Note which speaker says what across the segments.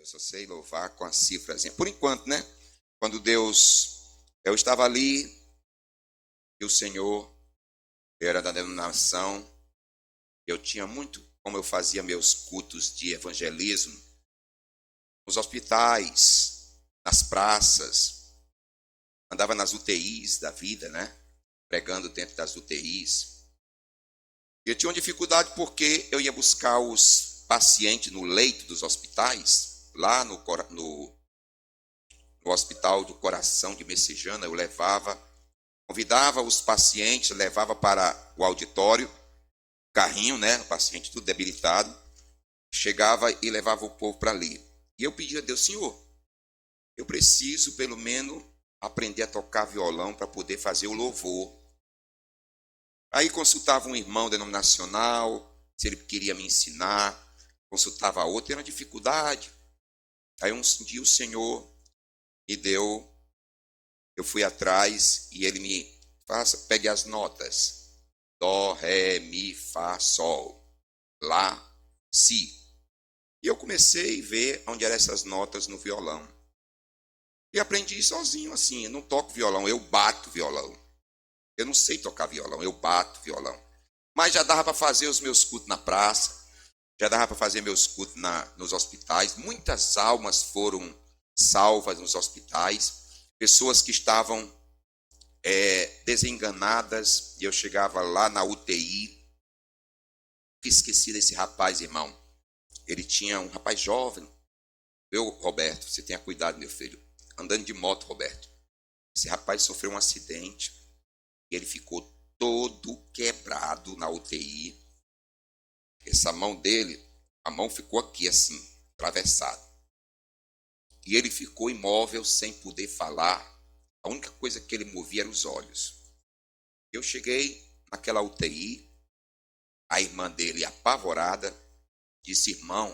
Speaker 1: só sei louvar com a cifrazinha. Por enquanto, né? Quando eu estava ali e o Senhor era da denominação, eu tinha muito, como eu fazia meus cultos de evangelismo, nos hospitais, nas praças, andava nas UTIs da vida, né? Pregando dentro das UTIs. Eu tinha uma dificuldade porque eu ia buscar os pacientes no leito dos hospitais, lá no Hospital do Coração de Messejana. Eu convidava os pacientes, levava para o auditório, carrinho, né? O paciente tudo debilitado, chegava e levava o povo para ali. E eu pedia a Deus: Senhor, eu preciso pelo menos aprender a tocar violão para poder fazer o louvor. Aí consultava um irmão denominacional, se ele queria me ensinar, consultava outro, era uma dificuldade. Aí um dia o Senhor me deu, eu fui atrás e ele me pegue as notas: dó, ré, mi, fá, sol, lá, si. E eu comecei a ver onde eram essas notas no violão. E aprendi sozinho assim. Eu não toco violão, eu bato violão. Eu não sei tocar violão, eu bato violão. Mas já dava para fazer os meus cultos na praça, já dava para fazer meus cultos nos hospitais. Muitas almas foram salvas nos hospitais, pessoas que estavam desenganadas, e eu chegava lá na UTI. Esqueci desse rapaz, irmão. Ele tinha um rapaz jovem. Roberto, você tenha cuidado, meu filho. Andando de moto, Roberto. Esse rapaz sofreu um acidente e ele ficou todo quebrado na UTI. Essa mão dele, a mão ficou aqui assim, atravessada. E ele ficou imóvel, sem poder falar. A única coisa que ele movia eram os olhos. Eu cheguei naquela UTI, a irmã dele, apavorada, disse: irmão,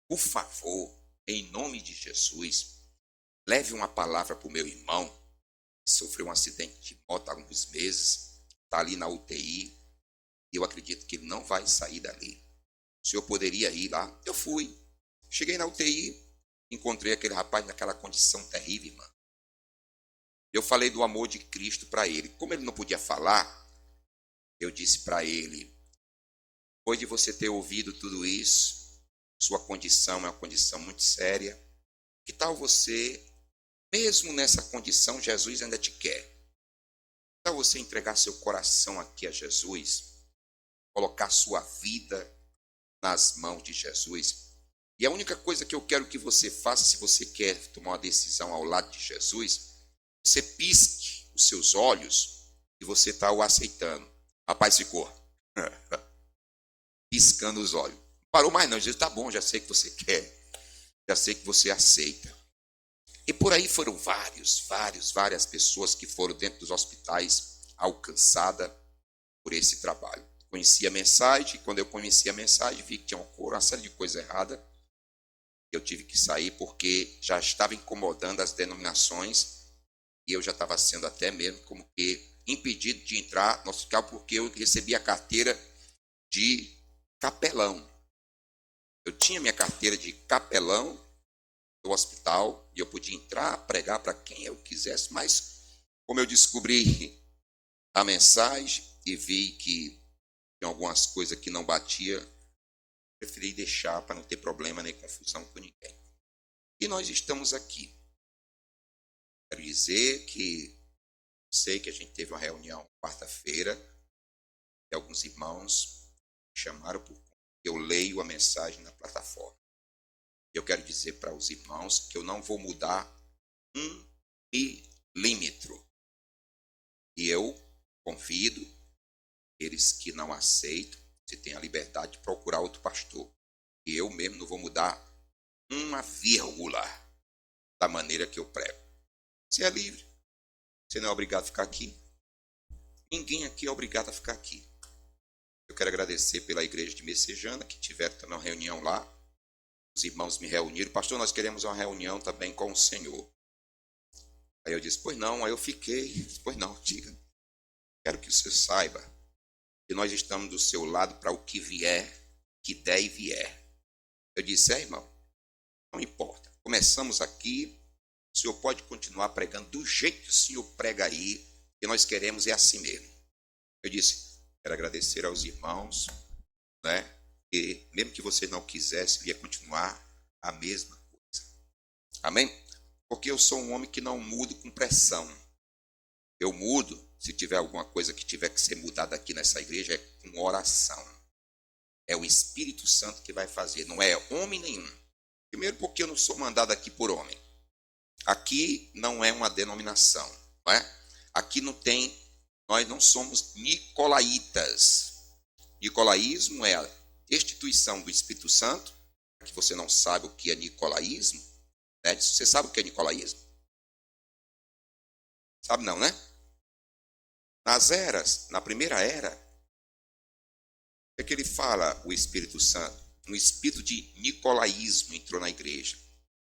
Speaker 1: por favor, em nome de Jesus, leve uma palavra para o meu irmão, que sofreu um acidente de moto há alguns meses, está ali na UTI, e eu acredito que ele não vai sair dali. O senhor poderia ir lá? Eu fui. Cheguei na UTI, encontrei aquele rapaz naquela condição terrível, irmã. Eu falei do amor de Cristo para ele. Como ele não podia falar, eu disse para ele: depois de você ter ouvido tudo isso, sua condição é uma condição muito séria. Que tal você, mesmo nessa condição, Jesus ainda te quer? Que tal você entregar seu coração aqui a Jesus? Colocar sua vida nas mãos de Jesus? E a única coisa que eu quero que você faça, se você quer tomar uma decisão ao lado de Jesus, você pisque os seus olhos e você está o aceitando. Rapaz ficou piscando os olhos. Não parou mais não, Jesus: tá bom, já sei que você quer, já sei que você aceita. E por aí foram várias pessoas que foram dentro dos hospitais alcançadas por esse trabalho. Conheci a mensagem, quando eu conheci a mensagem, vi que tinha uma série de coisas erradas. Eu tive que sair porque já estava incomodando as denominações e eu já estava sendo até mesmo como que impedido de entrar no hospital, porque eu recebi a carteira de capelão. Eu tinha minha carteira de capelão do hospital e eu podia entrar, pregar para quem eu quisesse, mas como eu descobri a mensagem e vi que tinha algumas coisas que não batia, preferi deixar para não ter problema nem confusão com ninguém. E nós estamos aqui. Quero dizer que sei que a gente teve uma reunião quarta-feira e alguns irmãos me chamaram porque eu leio a mensagem na plataforma. Eu quero dizer para os irmãos que eu não vou mudar 1 milímetro. E eu convido eles que não aceitam, você tem a liberdade de procurar outro pastor. E eu mesmo não vou mudar 1 vírgula da maneira que eu prego. Você é livre. Você não é obrigado a ficar aqui. Ninguém aqui é obrigado a ficar aqui. Eu quero agradecer pela igreja de Messejana, que tiveram também uma reunião lá. Os irmãos me reuniram: pastor, nós queremos uma reunião também com o Senhor. Aí eu disse: pois não. Aí eu fiquei: pois não, diga. Quero que você saiba que nós estamos do seu lado para o que vier, que der e vier. Eu disse: irmão, não importa. começamos aqui, o senhor pode continuar pregando do jeito que o senhor prega aí, que nós queremos é assim mesmo. Eu disse, quero agradecer aos irmãos, né? E mesmo que você não quisesse, ia continuar a mesma coisa. Amém? Porque eu sou um homem que não mudo com pressão. Eu mudo, se tiver alguma coisa que tiver que ser mudada aqui nessa igreja, é com oração. É o Espírito Santo que vai fazer, não é homem nenhum. Primeiro porque eu não sou mandado aqui por homem. Aqui não é uma denominação, não é? Aqui não tem, nós não somos nicolaítas. Nicolaísmo é a destituição do Espírito Santo, que você não sabe o que é nicolaísmo, né? Você sabe o que é nicolaísmo? Sabe não, né? Nas eras, na primeira era, é que ele fala o Espírito Santo, um espírito de nicolaísmo entrou na igreja.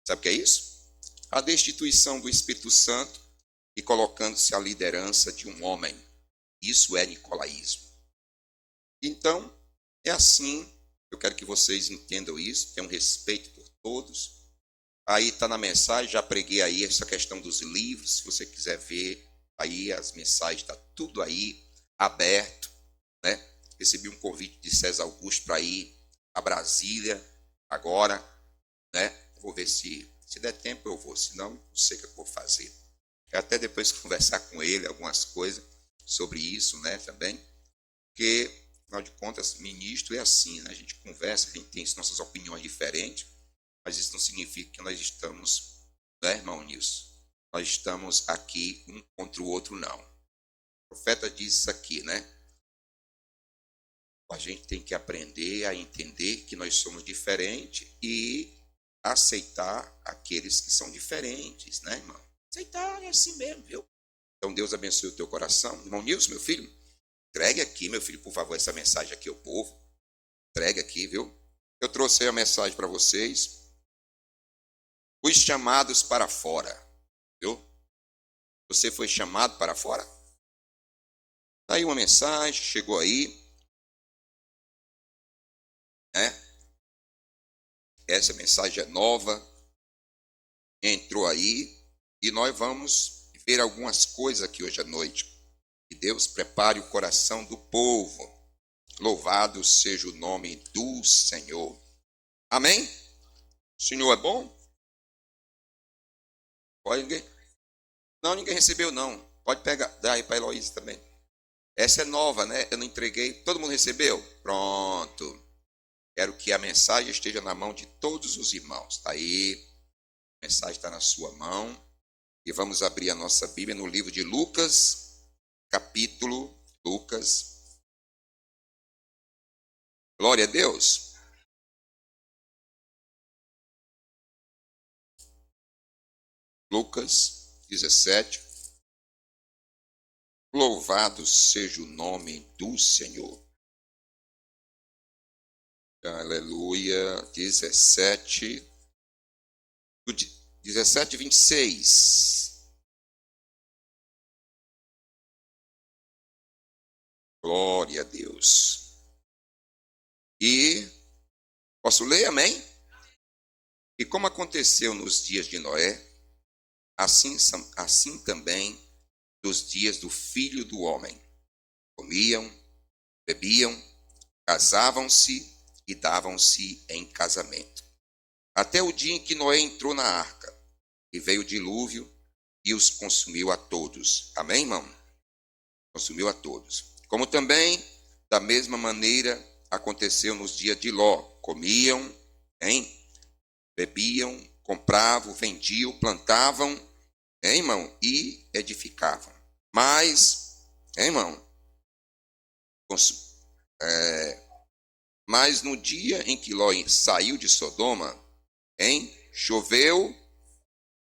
Speaker 1: Sabe o que é isso? A destituição do Espírito Santo e colocando-se a liderança de um homem. Isso é nicolaísmo. Então, é assim, eu quero que vocês entendam isso, tenham respeito por todos. Aí está na mensagem, já preguei aí essa questão dos livros, se você quiser ver, aí as mensagens, está tudo aí aberto, né? Recebi um convite de César Augusto para ir a Brasília agora, né? Vou ver se der tempo eu vou, senão não sei o que eu vou fazer. Até depois conversar com ele algumas coisas sobre isso, né, também. Porque, afinal de contas, ministro é assim, né? A gente conversa, a gente tem nossas opiniões diferentes, mas isso não significa que nós estamos, né, irmão Nilson? Nós estamos aqui um contra o outro, não. O profeta diz isso aqui, né? A gente tem que aprender a entender que nós somos diferentes e aceitar aqueles que são diferentes, né, irmão? Aceitar é assim mesmo, viu? Então, Deus abençoe o teu coração. Irmão Nilson, meu filho, entregue aqui, meu filho, por favor, essa mensagem aqui ao povo. Entregue aqui, viu? Eu trouxe aí a mensagem para vocês. Os chamados para fora, viu? Você foi chamado para fora? Tá aí uma mensagem, chegou aí, né? Essa mensagem é nova, entrou aí, e nós vamos ver algumas coisas aqui hoje à noite. Que Deus prepare o coração do povo. Louvado seja o nome do Senhor. Amém? O Senhor é bom? Pode ninguém? Não, ninguém recebeu não. Pode pegar, dá aí para a Heloísa também. Essa é nova, né? Eu não entreguei. Todo mundo recebeu? Pronto. Quero que a mensagem esteja na mão de todos os irmãos. Está aí. A mensagem está na sua mão. E vamos abrir a nossa Bíblia no livro de Lucas, capítulo Lucas. Glória a Deus. Lucas 17. Louvado seja o nome do Senhor. Aleluia. 17, 26. Glória a Deus. E, posso ler, amém? E como aconteceu nos dias de Noé, assim também nos dias do Filho do Homem. Comiam, bebiam, casavam-se e davam-se em casamento. Até o dia em que Noé entrou na arca, e veio o dilúvio e os consumiu a todos. Amém, irmão? Consumiu a todos. Como também, da mesma maneira, aconteceu nos dias de Ló. Comiam, hein? Bebiam, compravam, vendiam, plantavam, hein, irmão? E edificavam. Mas, hein, irmão? Mas no dia em que Ló saiu de Sodoma, hein? Choveu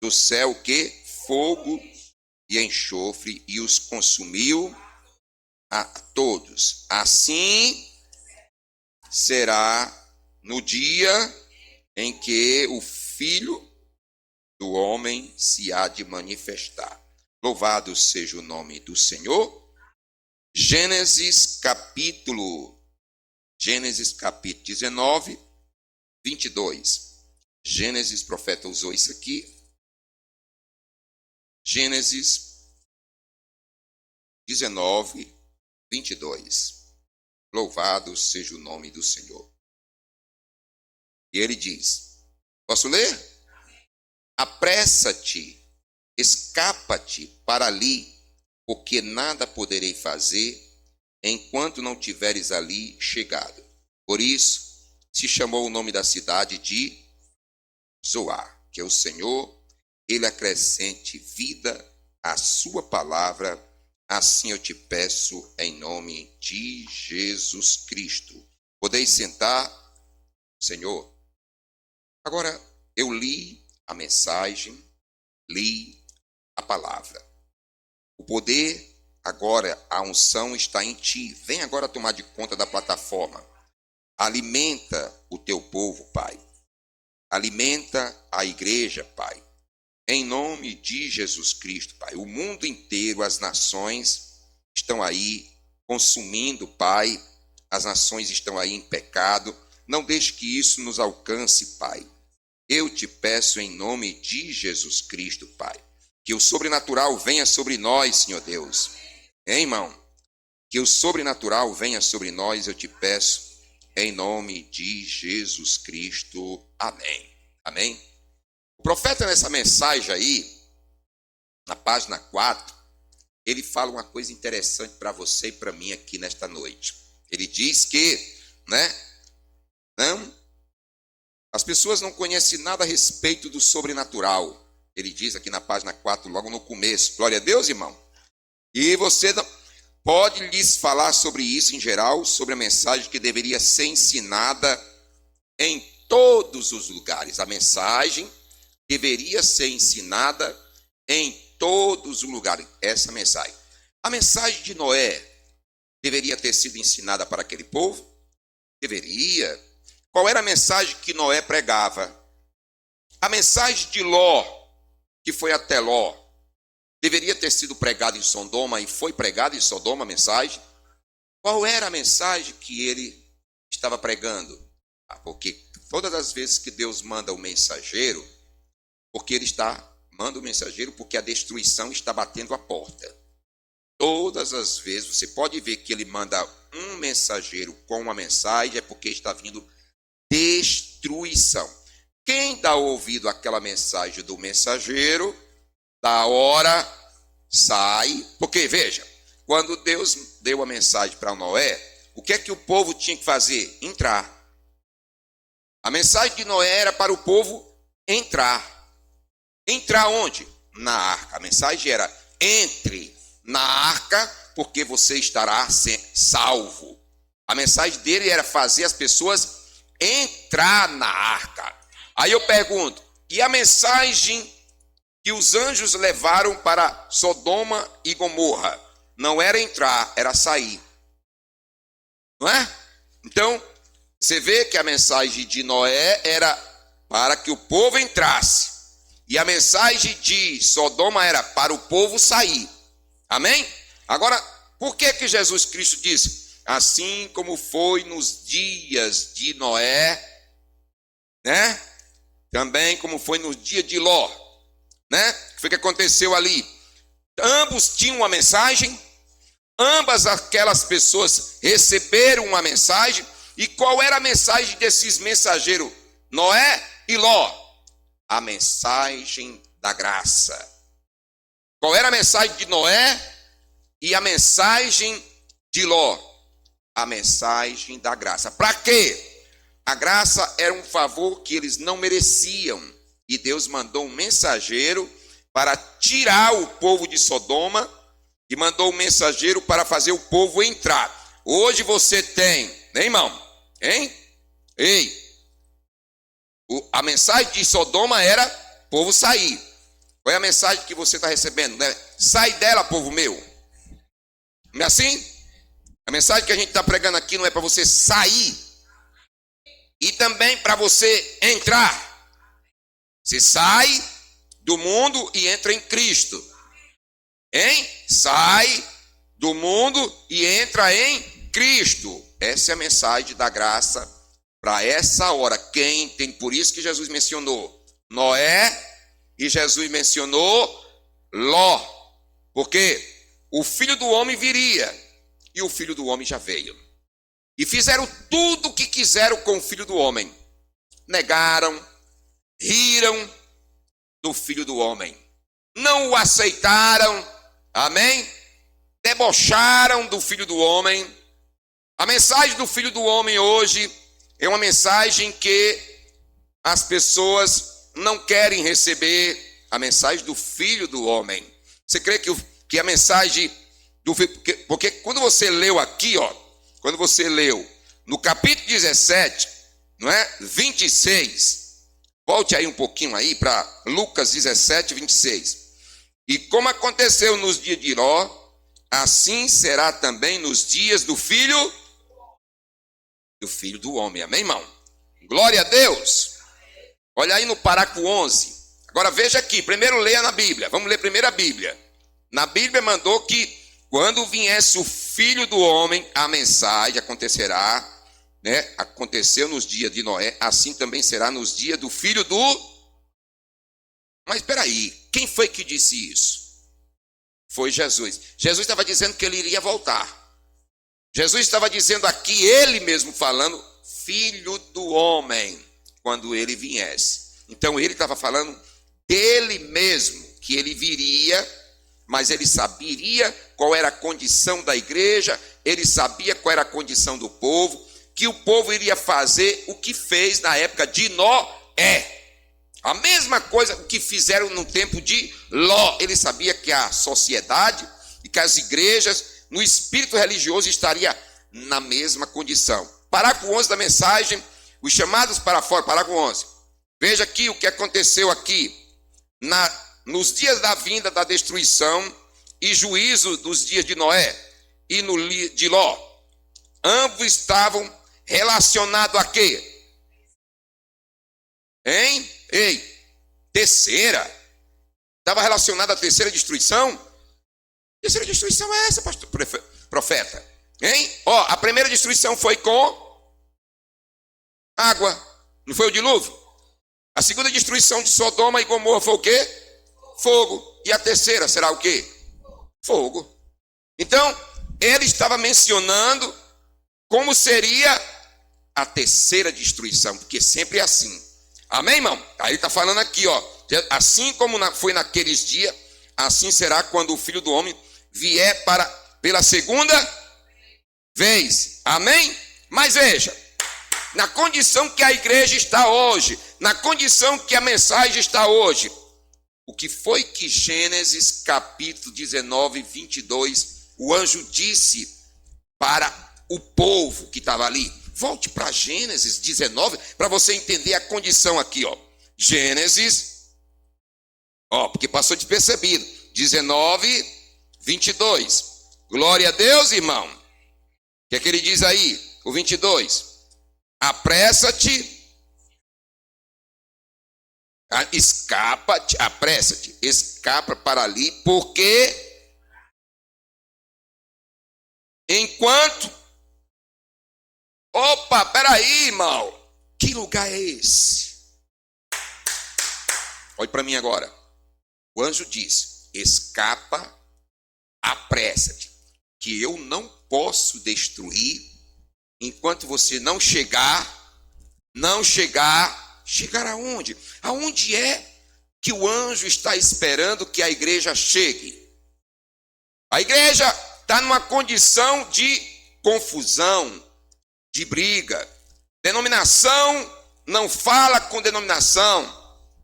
Speaker 1: do céu o quê? Fogo e enxofre e os consumiu a todos. Assim será no dia em que o Filho do Homem se há de manifestar. Louvado seja o nome do Senhor. Gênesis capítulo 19, 22. Gênesis, o profeta usou isso aqui. Gênesis 19, 22. Louvado seja o nome do Senhor. E ele diz, posso ler? Apressa-te, escapa-te para ali, porque nada poderei fazer enquanto não tiveres ali chegado. Por isso, se chamou o nome da cidade de Zoar, que é o Senhor, ele acrescente vida à sua palavra. Assim eu te peço em nome de Jesus Cristo. Podeis sentar, Senhor. Agora, eu li a mensagem, li a palavra. O poder, agora, a unção está em ti. Vem agora tomar de conta da plataforma. Alimenta o teu povo, Pai. Alimenta a igreja, Pai. Em nome de Jesus Cristo, Pai. O mundo inteiro, as nações estão aí consumindo, Pai. As nações estão aí em pecado. Não deixe que isso nos alcance, Pai. Eu te peço em nome de Jesus Cristo, Pai. Que o sobrenatural venha sobre nós, Senhor Deus. Hein, irmão? Que o sobrenatural venha sobre nós, eu te peço. Em nome de Jesus Cristo. Amém. Amém. O profeta nessa mensagem aí, na página 4, ele fala uma coisa interessante para você e para mim aqui nesta noite. Ele diz que, as pessoas não conhecem nada a respeito do sobrenatural. Ele diz aqui na página 4, logo no começo. Glória a Deus, irmão. E você pode lhes falar sobre isso em geral, sobre a mensagem que deveria ser ensinada em todos os lugares. A mensagem deveria ser ensinada em todos os lugares. Essa mensagem. A mensagem de Noé deveria ter sido ensinada para aquele povo? Deveria. Qual era a mensagem que Noé pregava? A mensagem de Ló, que foi até Ló, deveria ter sido pregada em Sodoma e foi pregada em Sodoma a mensagem? Qual era a mensagem que ele estava pregando? Porque todas as vezes que Deus manda o mensageiro, porque ele manda o mensageiro porque a destruição está batendo a porta. Todas as vezes você pode ver que ele manda um mensageiro com uma mensagem, é porque está vindo destruição. Quem dá ouvido àquela mensagem do mensageiro, da hora sai, porque veja, quando Deus deu a mensagem para Noé, o que é que o povo tinha que fazer? Entrar. A mensagem de Noé era para o povo entrar. Entrar onde? Na arca. A mensagem era: entre na arca, porque você estará salvo. A mensagem dele era fazer as pessoas entrar na arca. Aí eu pergunto, e a mensagem que os anjos levaram para Sodoma e Gomorra? Não era entrar, era sair. Não é? Então, você vê que a mensagem de Noé era para que o povo entrasse. E a mensagem de Sodoma era para o povo sair. Amém? Agora, por que Jesus Cristo disse, assim como foi nos dias de Noé, também como foi no dia de Ló, O que foi que aconteceu ali? Ambos tinham uma mensagem, ambas aquelas pessoas receberam uma mensagem. E qual era a mensagem desses mensageiros? Noé e Ló. A mensagem da graça. Qual era a mensagem de Noé e a mensagem de Ló? A mensagem da graça. Para quê? A graça era um favor que eles não mereciam. E Deus mandou um mensageiro para tirar o povo de Sodoma e mandou um mensageiro para fazer o povo entrar. Hoje você tem, né, irmão? Hein? Ei! A mensagem de Sodoma era povo sair. Qual é a mensagem que você está recebendo? Sai dela, povo meu. Não é assim? A mensagem que a gente está pregando aqui não é para você sair. E também para você entrar. Você sai do mundo e entra em Cristo. Hein? Sai do mundo e entra em Cristo. Essa é a mensagem da graça para essa hora, quem tem, por isso que Jesus mencionou Noé e Jesus mencionou Ló, porque o filho do homem viria e o filho do homem já veio. E fizeram tudo o que quiseram com o filho do homem. Negaram, riram do filho do homem. Não o aceitaram, amém? Debocharam do filho do homem. A mensagem do filho do homem hoje é uma mensagem que as pessoas não querem receber, a mensagem do filho do homem. Você crê que a mensagem do filho... Porque quando você leu aqui, quando você leu no capítulo 17, não é? 26, volte aí um pouquinho aí para Lucas 17, 26. E como aconteceu nos dias de Ló, assim será também nos dias do filho do homem. Amém, irmão? Glória a Deus. Olha aí no parágrafo 11. Agora veja aqui, primeiro leia na Bíblia. Vamos ler primeiro a Bíblia. Na Bíblia mandou que quando viesse o filho do homem, a mensagem acontecerá, né? Aconteceu nos dias de Noé, assim também será nos dias do filho do... Mas espera aí, quem foi que disse isso? Foi Jesus. Jesus estava dizendo que ele iria voltar. Jesus estava dizendo aqui, ele mesmo falando, filho do homem, quando ele viesse. Então ele estava falando dele mesmo, que ele viria, mas ele sabia qual era a condição da igreja, ele sabia qual era a condição do povo, que o povo iria fazer o que fez na época de Noé. A mesma coisa que fizeram no tempo de Ló. Ele sabia que a sociedade e que as igrejas, no espírito religioso, estaria na mesma condição. Parágrafo 11 da mensagem, os chamados para fora, parágrafo 11. Veja aqui o que aconteceu aqui. Nos dias da vinda da destruição e juízo dos dias de Noé e de Ló, ambos estavam relacionados a quê? Hein? Ei, terceira. Estava relacionado à terceira destruição? Terceira destruição é essa, pastor, profeta? Hein? A primeira destruição foi com água. Não foi o dilúvio? A segunda destruição de Sodoma e Gomorra foi o quê? Fogo. E a terceira será o quê? Fogo. Então, ele estava mencionando como seria a terceira destruição, porque sempre é assim. Amém, irmão? Aí ele está falando aqui, assim como foi naqueles dias, assim será quando o Filho do Homem vier pela segunda vez. Amém? Mas veja, na condição que a igreja está hoje, na condição que a mensagem está hoje, o que foi que Gênesis capítulo 19, 22, o anjo disse para o povo que estava ali? Volte para Gênesis 19 para você entender a condição aqui, Gênesis, porque passou despercebido. 19, 22. Glória a Deus, irmão. O que é que ele diz aí? O 22. Apressa-te, escapa-te, apressa-te, escapa para ali, porque enquanto... Opa, peraí, irmão. Que lugar é esse? Olhe para mim agora. O anjo diz: escapa, apressa-te, que eu não posso destruir enquanto você não chegar. Chegar aonde? Aonde é que o anjo está esperando que a igreja chegue? A igreja está numa condição de confusão, de briga. Denominação não fala com denominação.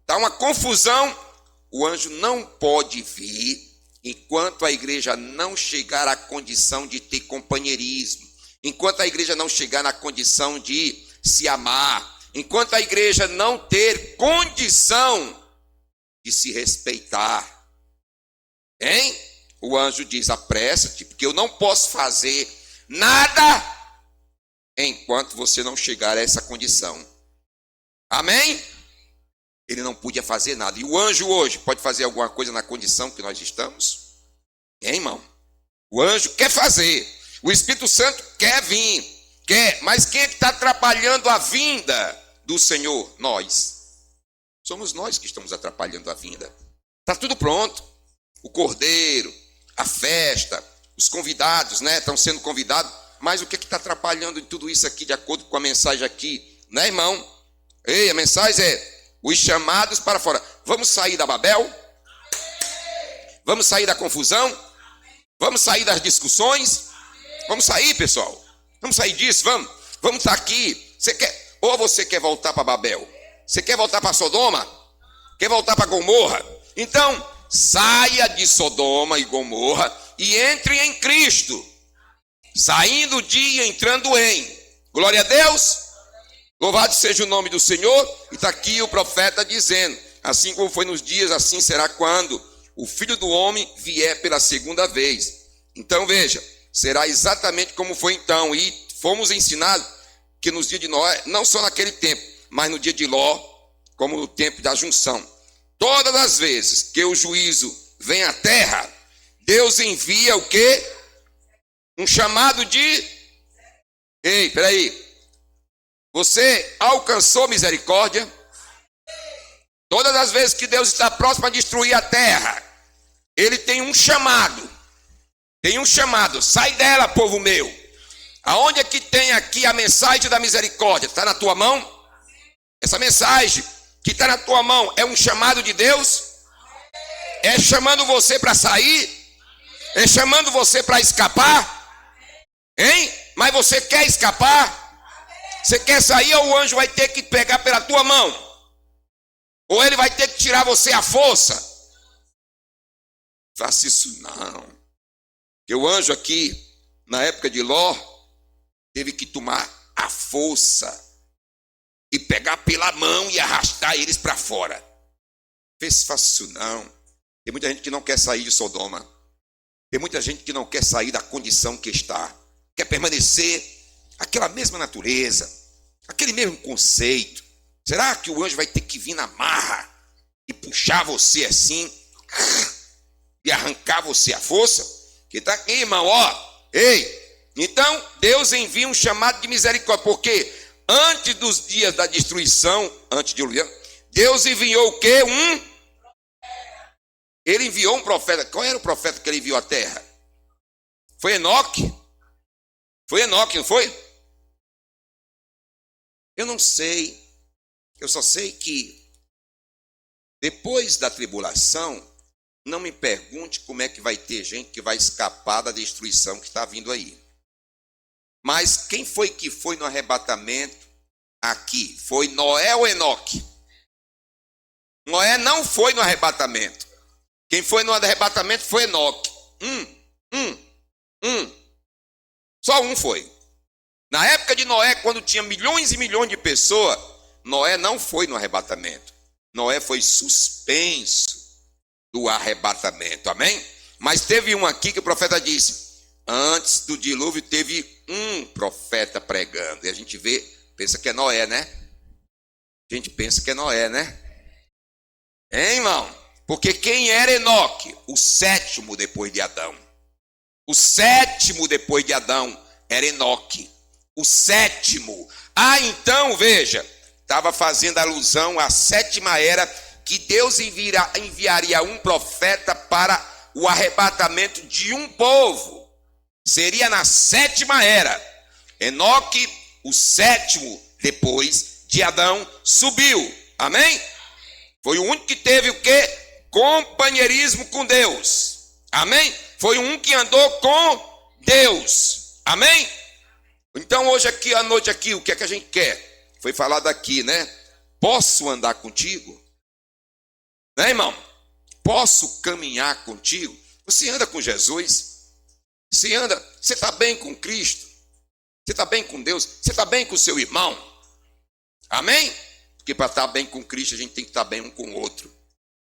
Speaker 1: Está uma confusão. O anjo não pode vir enquanto a igreja não chegar à condição de ter companheirismo, enquanto a igreja não chegar na condição de se amar, enquanto a igreja não ter condição de se respeitar. Hein? O anjo diz: apressa-te, porque eu não posso fazer nada enquanto você não chegar a essa condição. Amém? Ele não podia fazer nada. E o anjo hoje pode fazer alguma coisa na condição que nós estamos? Hein, irmão? O anjo quer fazer. O Espírito Santo quer vir. Quer, mas quem é que está atrapalhando a vinda do Senhor? Nós. Somos nós que estamos atrapalhando a vinda. Está tudo pronto. O cordeiro, a festa, os convidados, né? Estão sendo convidados. Mas o que está atrapalhando em tudo isso aqui, de acordo com a mensagem aqui? Né, irmão? Ei, a mensagem é os chamados para fora. Vamos sair da Babel? Vamos sair da confusão? Vamos sair das discussões? Vamos sair, pessoal. Vamos sair disso, vamos. Vamos estar aqui. Ou você quer voltar para Babel? Você quer voltar para Sodoma? Quer voltar para Gomorra? Então, saia de Sodoma e Gomorra e entre em Cristo. Saindo de e entrando em. Glória a Deus. Louvado seja o nome do Senhor. E está aqui o profeta dizendo: assim como foi nos dias, assim será quando o Filho do Homem vier pela segunda vez. Então veja, será exatamente como foi então. E fomos ensinados que nos dias de Noé, não só naquele tempo, mas no dia de Ló, como no tempo da junção, todas as vezes que o juízo vem à terra, Deus envia o quê? Um chamado de... Ei, peraí. Você alcançou misericórdia? Todas as vezes que Deus está próximo a destruir a terra, Ele tem um chamado. Tem um chamado. Sai dela, povo meu. Aonde é que tem aqui a mensagem da misericórdia? Está na tua mão? Essa mensagem que está na tua mão é um chamado de Deus? É chamando você para sair? É chamando você para escapar? Hein? Mas você quer escapar? Você quer sair ou o anjo vai ter que pegar pela tua mão? Ou ele vai ter que tirar você à força? Faça isso não. Porque o anjo aqui, na época de Ló, teve que tomar a força e pegar pela mão e arrastar eles para fora. Faça isso não. Tem muita gente que não quer sair de Sodoma. Tem muita gente que não quer sair da condição que está. Quer permanecer aquela mesma natureza, aquele mesmo conceito. Será que o anjo vai ter que vir na marra e puxar você assim e arrancar você à força? Que está aqui, irmão, ó. Ei, então Deus envia um chamado de misericórdia, porque antes dos dias da destruição, antes de Juliano, Deus enviou o quê? Ele enviou um profeta. Qual era o profeta que ele enviou à terra? Foi Enoque. Foi Enoque, não foi? Eu não sei. Eu só sei que depois da tribulação, não me pergunte como é que vai ter gente que vai escapar da destruição que está vindo aí. Mas quem foi que foi no arrebatamento aqui? Foi Noé ou Enoque? Noé não foi no arrebatamento. Quem foi no arrebatamento foi Enoque. Só um foi. Na época de Noé, quando tinha milhões e milhões de pessoas, Noé não foi no arrebatamento. Noé foi suspenso do arrebatamento, amém? Mas teve um aqui que o profeta disse: antes do dilúvio teve um profeta pregando. E a gente vê, pensa que é Noé, né? A gente pensa que é Noé, né? Hein, irmão? Porque quem era Enoque? O sétimo depois de Adão. O sétimo depois de Adão era Enoque. O sétimo. Então, veja, estava fazendo alusão à sétima era, que Deus enviaria um profeta para o arrebatamento de um povo. Seria na sétima era. Enoque, o sétimo depois de Adão, subiu. Amém? Foi o único que teve o quê? Companheirismo com Deus. Amém? Foi um que andou com Deus. Amém? Então hoje aqui, à noite aqui, o que é que a gente quer? Foi falado aqui, né? Posso andar contigo? Né, irmão? Posso caminhar contigo? Você anda com Jesus? Você está bem com Cristo? Você está bem com Deus? Você está bem com o seu irmão? Amém? Porque para estar bem com Cristo, a gente tem que estar bem um com o outro.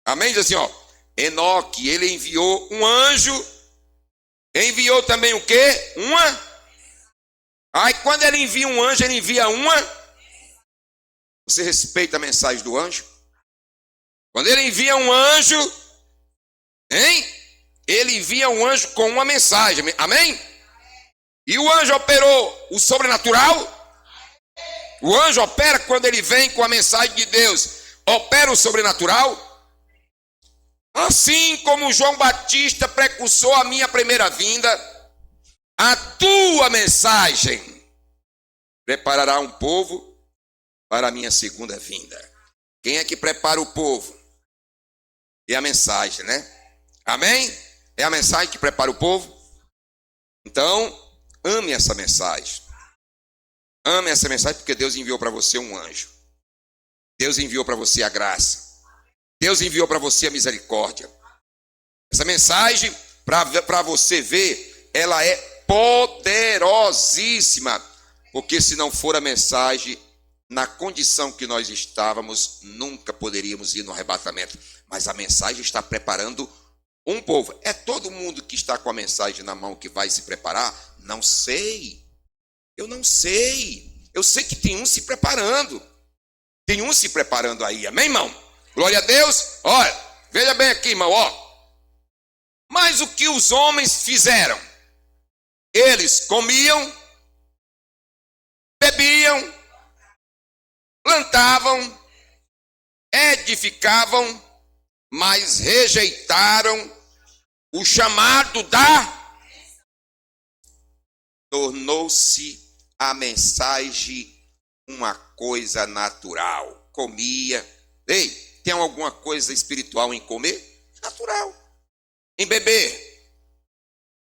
Speaker 1: Amém? Diz assim, ó. Enoque, ele enviou um anjo. Enviou também o quê? Aí quando ele envia um anjo, ele envia Você respeita a mensagem do anjo? Quando ele envia um anjo, hein? Ele envia um anjo com uma mensagem. Amém? E o anjo operou o sobrenatural? O anjo opera quando ele vem com a mensagem de Deus. Opera o sobrenatural? Assim como João Batista precursou a minha primeira vinda, a tua mensagem preparará um povo para a minha segunda vinda. Quem é que prepara o povo? É a mensagem, né? Amém? É a mensagem que prepara o povo? Então, ame essa mensagem. Ame essa mensagem porque Deus enviou para você um anjo. Deus enviou para você a graça. Deus enviou para você a misericórdia. Essa mensagem, para você ver, ela é poderosíssima. Porque se não for a mensagem, na condição que nós estávamos, nunca poderíamos ir no arrebatamento. Mas a mensagem está preparando um povo. É todo mundo que está com a mensagem na mão que vai se preparar? Não sei. Eu não sei. Eu sei que tem um se preparando. Tem um se preparando aí. Amém, irmão? Glória a Deus. Olha, veja bem aqui, irmão. Ó. Mas o que os homens fizeram? Eles comiam, bebiam, plantavam, edificavam, mas rejeitaram o chamado da... Tornou-se a mensagem uma coisa natural. Comia. Ei, tem alguma coisa espiritual em comer? Natural. Em beber.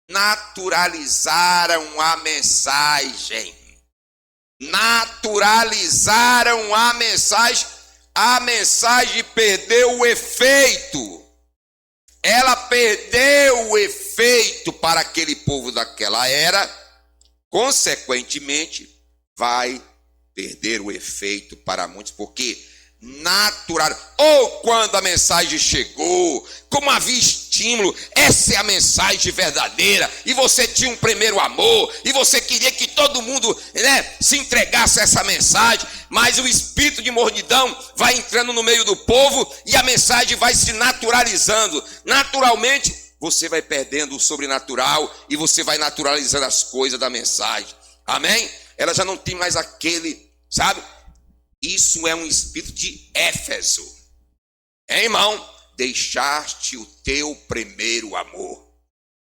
Speaker 1: Naturalizaram a mensagem. Naturalizaram a mensagem. A mensagem perdeu o efeito. Ela perdeu o efeito para aquele povo daquela era. Consequentemente, vai perder o efeito para muitos, porque natural, ou quando a mensagem chegou, como havia estímulo, essa é a mensagem verdadeira, e você tinha um primeiro amor, e você queria que todo mundo, né, se entregasse a essa mensagem, mas o espírito de mornidão vai entrando no meio do povo, e a mensagem vai se naturalizando, naturalmente, você vai perdendo o sobrenatural e você vai naturalizando as coisas da mensagem. Amém? Ela já não tem mais aquele, sabe? Isso é um espírito de Éfeso. Irmão? Deixaste o teu primeiro amor.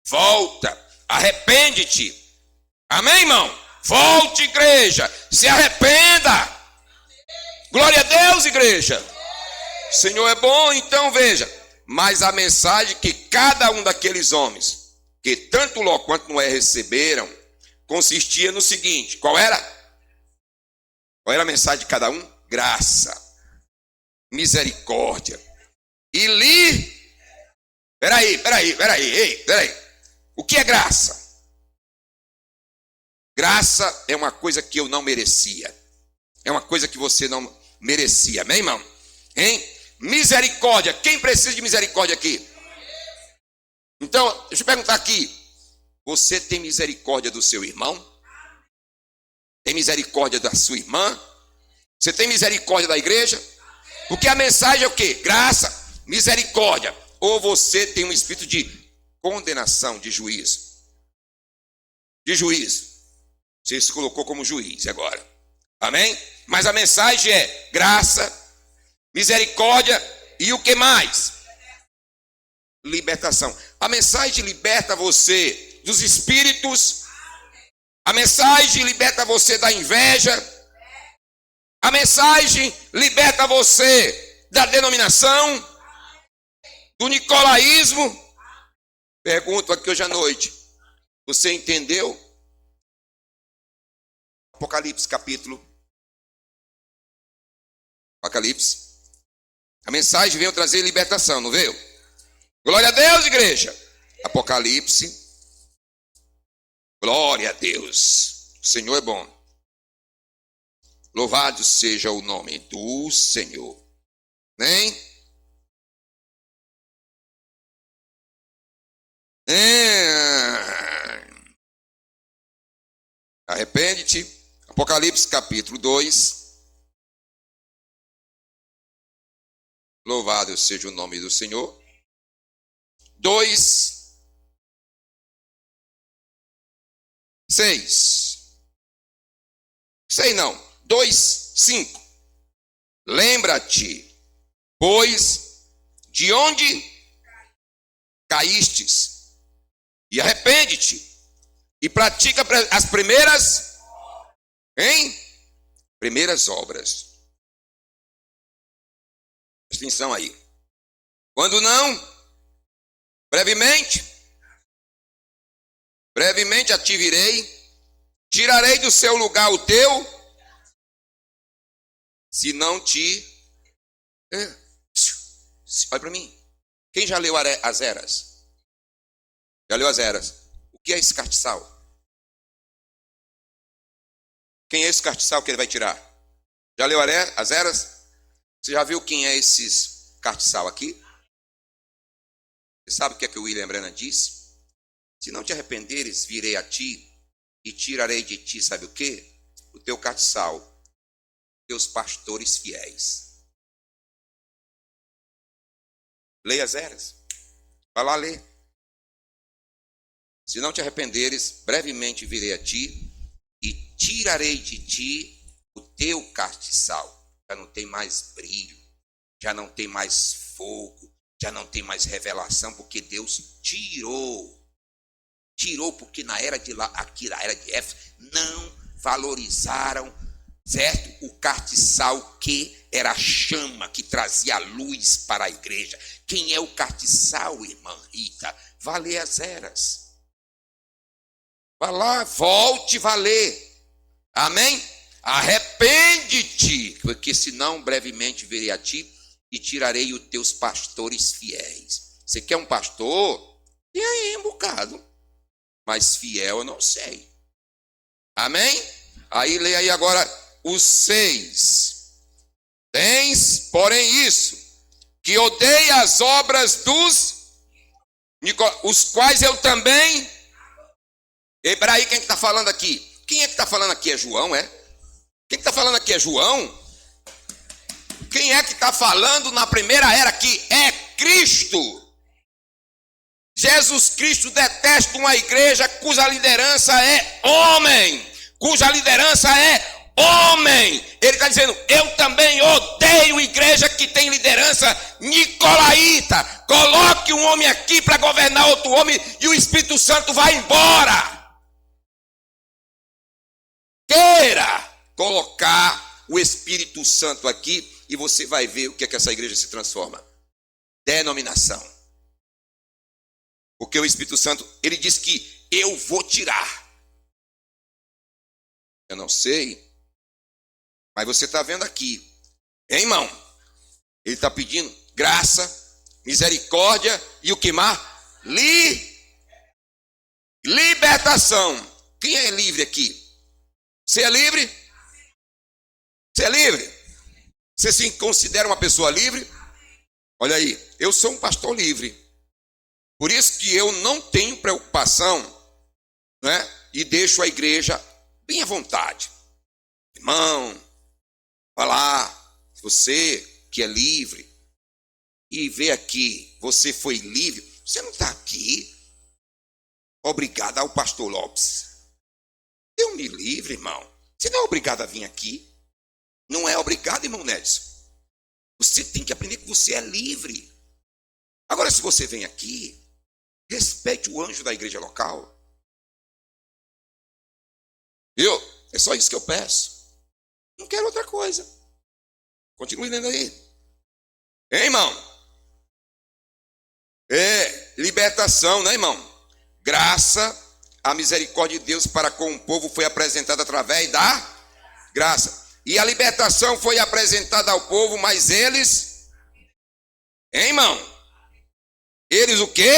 Speaker 1: Volta, arrepende-te. Amém, irmão? Volte, igreja. Se arrependa. Glória a Deus, igreja. O Senhor é bom, então veja. Mas a mensagem que cada um daqueles homens, que tanto Ló quanto Noé receberam, consistia no seguinte: qual era? Qual era a mensagem de cada um? Graça, misericórdia. E Peraí. O que é graça? Graça é uma coisa que eu não merecia. É uma coisa que você não merecia. Amém, irmão? Hein? Misericórdia. Quem precisa de misericórdia aqui? Então, deixa eu perguntar aqui. Você tem misericórdia do seu irmão? Tem misericórdia da sua irmã? Você tem misericórdia da igreja? Porque a mensagem é o quê? Graça, misericórdia. Ou você tem um espírito de condenação, de juízo. De juízo. Você se colocou como juiz agora. Amém? Mas a mensagem é graça, misericórdia e o que mais? Libertação. A mensagem liberta você dos espíritos. A mensagem liberta você da inveja. A mensagem liberta você da denominação, do nicolaísmo. Pergunto aqui hoje à noite. Você entendeu? Apocalipse capítulo. Apocalipse. A mensagem veio trazer libertação, não veio? Glória a Deus, igreja. Apocalipse. Glória a Deus. O Senhor é bom. Louvado seja o nome do Senhor. Amém? Arrepende-te. Apocalipse capítulo 2. Louvado seja o nome do Senhor. 2. 6. Sei não. 2, 5. Lembra-te, pois, de onde caístes, e arrepende-te, e pratica as primeiras, primeiras obras. Presta atenção aí. Quando não, brevemente a te virei, tirarei do seu lugar o teu, se não te... Olha para mim. Quem já leu as eras? Já leu as eras? O que é esse castiçal? Quem é esse castiçal que ele vai tirar? Já leu as eras? Você já viu quem é esses castiçal aqui? Você sabe o que é que o William Branham disse? Se não te arrependeres, virei a ti e tirarei de ti, sabe o quê? O teu castiçal, teus pastores fiéis. Leia as eras. Vai lá ler. Se não te arrependeres, brevemente virei a ti e tirarei de ti o teu castiçal. Já não tem mais brilho, já não tem mais fogo, já não tem mais revelação, porque Deus tirou. Tirou porque na era de lá, aqui na era de Éfeso, não valorizaram, certo? O castiçal, que era a chama que trazia a luz para a igreja. Quem é o castiçal, irmã Rita? Vá ler as eras. Vá lá, volte, vá ler. Amém? Arrepende-te, porque senão brevemente virei a ti e tirarei os teus pastores fiéis. Você quer um pastor? Tem aí um bocado. Mas fiel eu não sei. Amém? Aí lê aí agora os 6. Tens, porém, isso, que odeia as obras os quais eu também... E peraí, quem está falando aqui? Quem é que está falando aqui? É João, é? Quem está falando aqui é João? Quem é que está falando na primeira era aqui? É Cristo. Jesus Cristo detesta uma igreja cuja liderança é homem. Cuja liderança é homem. Ele está dizendo, eu também odeio igreja que tem liderança nicolaíta. Coloque um homem aqui para governar outro homem e o Espírito Santo vai embora. Queira colocar o Espírito Santo aqui e você vai ver o que é que essa igreja se transforma. Denominação. Porque o Espírito Santo, ele diz que eu vou tirar. Eu não sei, mas você está vendo aqui, hein, irmão? Ele está pedindo graça, misericórdia e o que mais? Libertação. Quem é livre aqui? Você é livre? Você é livre? Você se considera uma pessoa livre? Olha aí, eu sou um pastor livre. Por isso que eu não tenho preocupação, né? E deixo a igreja bem à vontade. Irmão, vai lá, você que é livre, e vê aqui, você foi livre, você não está aqui obrigado ao pastor Lopes. Eu me livre, irmão. Você não é obrigado a vir aqui. Não é obrigado, irmão Nédson. Você tem que aprender que você é livre. Agora, se você vem aqui, respeite o anjo da igreja local. Viu? É só isso que eu peço. Não quero outra coisa. Continue lendo aí. Hein, irmão? É, libertação, né, irmão? Graça, a misericórdia de Deus para com o povo foi apresentada através da graça. E a libertação foi apresentada ao povo, mas eles... Hein, irmão? Eles o quê?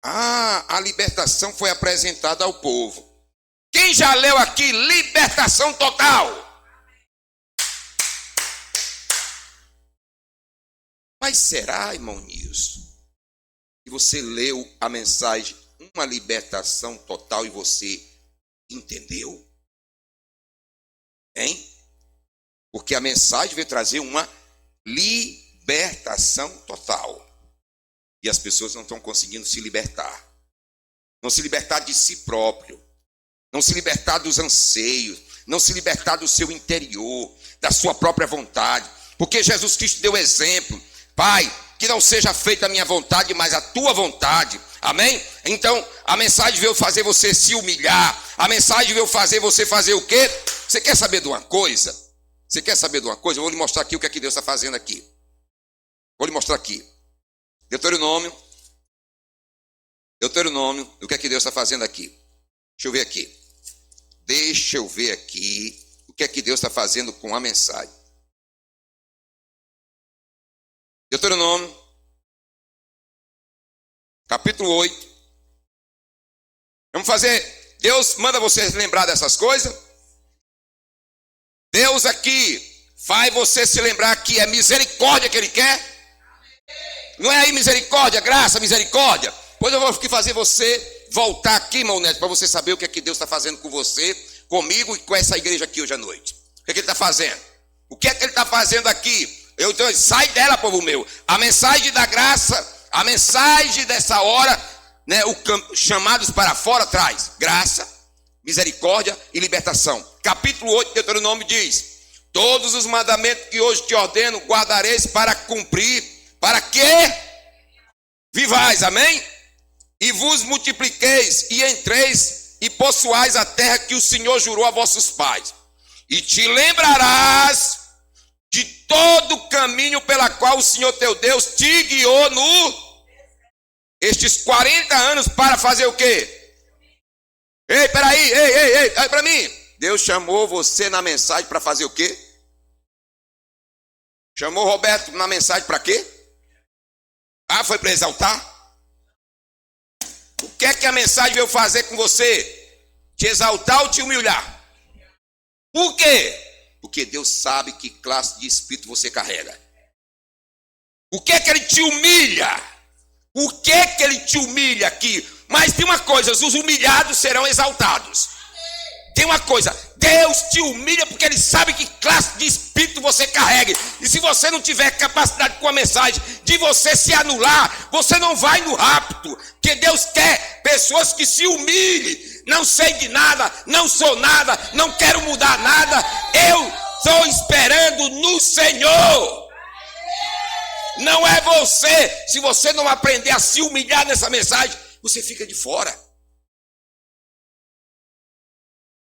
Speaker 1: A libertação foi apresentada ao povo. Quem já leu aqui libertação total? Mas será, irmão Nilson, que você leu a mensagem uma libertação total e você entendeu? Hein? Porque a mensagem veio trazer uma libertação total. E as pessoas não estão conseguindo se libertar. não se libertar de si próprio, não se libertar dos anseios, não se libertar do seu interior, da sua própria vontade, porque Jesus Cristo deu exemplo. Pai, que não seja feita a minha vontade, mas a tua vontade. Amém? Então, a mensagem veio fazer você se humilhar. A mensagem veio fazer você fazer o quê? Você quer saber de uma coisa? Você quer saber de uma coisa? Eu vou lhe mostrar aqui o que é que Deus está fazendo aqui. Vou lhe mostrar aqui. Deuteronômio, o que é que Deus está fazendo aqui? Deixa eu ver aqui. Deixa eu ver aqui o que é que Deus está fazendo com a mensagem. Deuteronômio, capítulo 8. Vamos fazer. Deus manda vocês lembrar dessas coisas. Deus aqui faz você se lembrar que é misericórdia que Ele quer. Não é aí misericórdia, graça, misericórdia. Pois eu vou fazer você voltar aqui, irmão Neto, para você saber o que é que Deus está fazendo com você, comigo e com essa igreja aqui hoje à noite. O que é que Ele está fazendo? O que é que Ele está fazendo aqui? Sai dela, povo meu. A mensagem da graça, a mensagem dessa hora, né, chamados para fora traz graça, misericórdia e libertação. Capítulo 8 de Deuteronômio diz: todos os mandamentos que hoje te ordeno guardareis para cumprir, para que vivais, amém? E vos multipliqueis e entreis e possuais a terra que o Senhor jurou a vossos pais. E te lembrarás de todo o caminho pela qual o Senhor teu Deus te guiou estes 40 anos para fazer o quê? Ei, peraí, olha para mim. Deus chamou você na mensagem para fazer o quê? Chamou Roberto na mensagem para quê? Ah, foi para exaltar? O que é que a mensagem veio fazer com você? Te exaltar ou te humilhar? Por quê? Porque Deus sabe que classe de espírito você carrega. O que é que Ele te humilha? O que é que Ele te humilha aqui? Mas tem uma coisa, os humilhados serão exaltados. Tem uma coisa, Deus te humilha porque Ele sabe que classe de espírito você carrega. E se você não tiver capacidade com a mensagem de você se anular, você não vai no rapto. Porque Deus quer pessoas que se humilhem. Não sei de nada, não sou nada, não quero mudar nada. Eu estou esperando no Senhor. Não é você. Se você não aprender a se humilhar nessa mensagem, você fica de fora.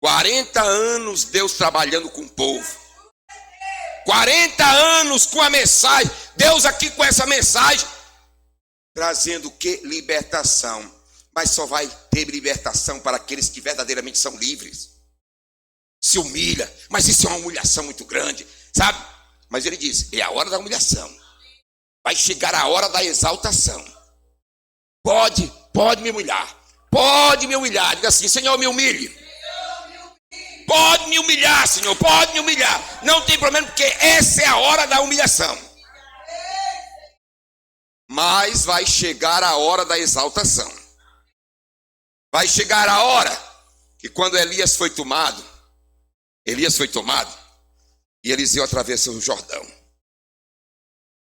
Speaker 1: 40 anos Deus trabalhando com o povo. 40 anos com a mensagem. Deus aqui com essa mensagem. Trazendo o que? Libertação. Mas só vai ter libertação para aqueles que verdadeiramente são livres. Se humilha. Mas isso é uma humilhação muito grande. Sabe? Mas ele diz, é a hora da humilhação. Vai chegar a hora da exaltação. Pode me humilhar. Pode me humilhar. Diga assim, Senhor, me humilhe. Pode me humilhar, Senhor, pode me humilhar. Não tem problema, porque essa é a hora da humilhação. Mas vai chegar a hora da exaltação. Vai chegar a hora que quando Elias foi tomado, e Eliseu atravessou o Jordão.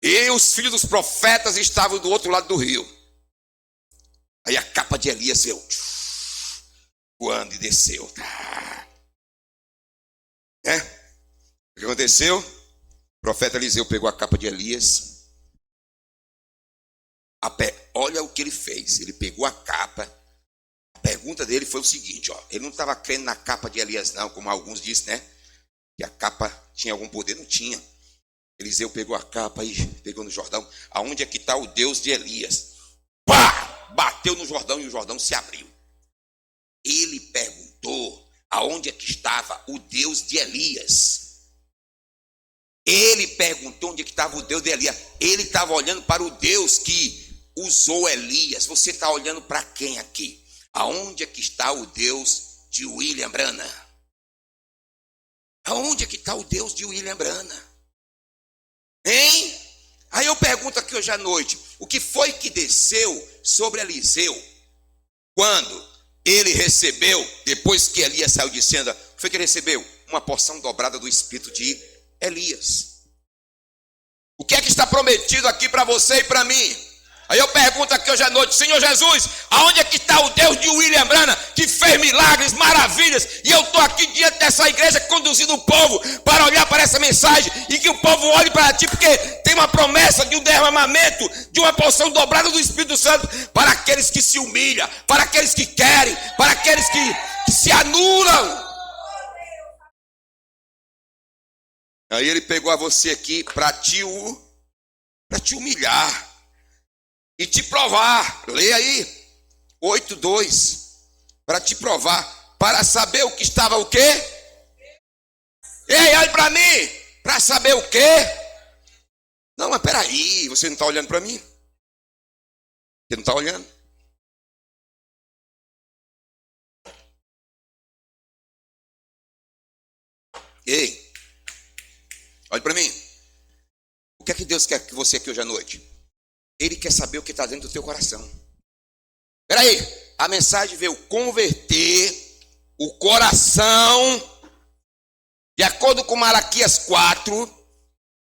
Speaker 1: E os filhos dos profetas estavam do outro lado do rio. Aí a capa de Elias veio voando e desceu. O que aconteceu? O profeta Eliseu pegou a capa de Elias. Olha o que ele fez. Ele pegou a capa. A pergunta dele foi o seguinte, ele não estava crendo na capa de Elias não, como alguns dizem, né? Que a capa tinha algum poder, não tinha. Eliseu pegou a capa e pegou no Jordão. Aonde é que está o Deus de Elias? Pá! Bateu no Jordão e o Jordão se abriu. Ele perguntou aonde é que estava o Deus de Elias. Ele perguntou onde é que estava o Deus de Elias. Ele estava olhando para o Deus que usou Elias. Você está olhando para quem aqui? Aonde é que está o Deus de William Branham? Aonde é que está o Deus de William Branham? Hein? Aí eu pergunto aqui hoje à noite, o que foi que desceu sobre Eliseu quando ele recebeu, depois que Elias saiu dizendo, o que foi que ele recebeu? Uma porção dobrada do espírito de Elias. O que é que está prometido aqui para você e para mim? Aí eu pergunto aqui hoje à noite, Senhor Jesus, aonde é que está o Deus de William Branham, que fez milagres, maravilhas, e eu estou aqui diante dessa igreja conduzindo o povo para olhar para essa mensagem, e que o povo olhe para ti, porque tem uma promessa de um derramamento, de uma porção dobrada do Espírito Santo, para aqueles que se humilham, para aqueles que querem, para aqueles que se anulam. Aí ele pegou a você aqui para te humilhar e te provar. Leia aí 8:2, para te provar, para saber o que estava o quê? Ei, olhe para mim, para saber o quê? Não, mas peraí, você não está olhando para mim? Você não está olhando? Ei, olhe para mim. O que é que Deus quer que você aqui hoje à noite? Ele quer saber o que está dentro do teu coração. Espera aí, a mensagem veio converter o coração. De acordo com Malaquias 4,